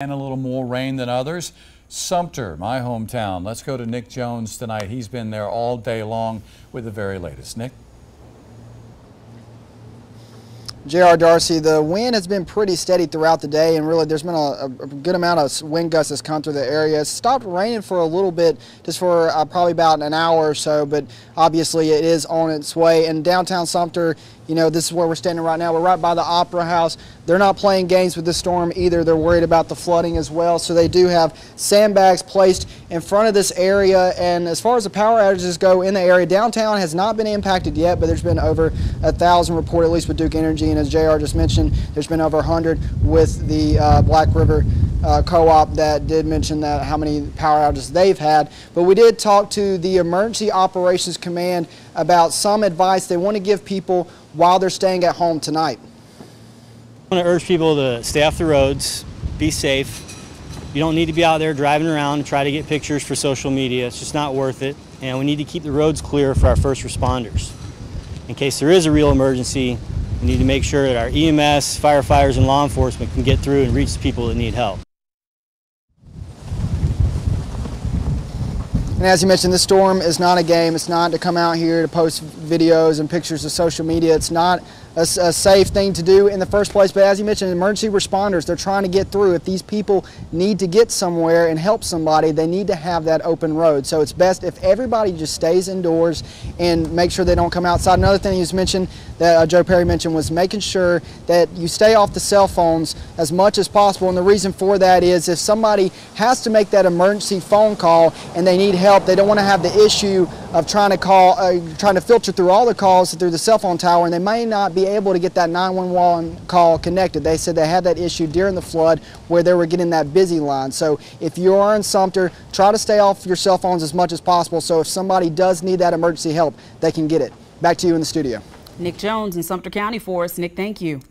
And a little more rain than others. Sumter, my hometown. Let's go to Nick Jones tonight. He's been there all day long with the very latest. Nick? J.R. Darcy, the wind has been pretty steady throughout the day, and really there's been a good amount of wind gusts that's come through the area. It's stopped raining for a little bit, just for probably about an hour or so, but obviously it is on its way. And downtown Sumter, you know, this is where we're standing right now. We're right by the Opera House. They're not playing games with this storm either. They're worried about the flooding as well, so they do have sandbags placed in front of this area. And as far as the power outages go in the area, downtown has not been impacted yet, but there's been over 1,000 reported, at least with Duke Energy. And as JR just mentioned, there's been over 100 with the Black River co-op that did mention that how many power outages they've had. But we did talk to the Emergency Operations Command about some advice they want to give people while they're staying at home tonight. I want to urge people to stay off the roads, be safe. You don't need to be out there driving around and try to get pictures for social media. It's just not worth it. And we need to keep the roads clear for our first responders. In case there is a real emergency, we need to make sure that our EMS, firefighters, and law enforcement can get through and reach the people that need help. And as you mentioned, this storm is not a game. It's not to come out here to post videos and pictures to social media. It's not a safe thing to do in the first place. But as you mentioned, emergency responders, they're trying to get through. If these people need to get somewhere and help somebody, they need to have that open road. So it's best if everybody just stays indoors and make sure they don't come outside. Another thing you mentioned that Joe Perry mentioned was making sure that you stay off the cell phones as much as possible. And the reason for that is if somebody has to make that emergency phone call and they need help, they don't want to have the issue of trying to filter through all the calls through the cell phone tower, and they may not be able to get that 911 call connected. They said they had that issue during the flood where they were getting that busy line. So if you are in Sumter, try to stay off your cell phones as much as possible, so if somebody does need that emergency help, they can get it. Back to you in the studio. Nick Jones in Sumter County for us. Nick, thank you.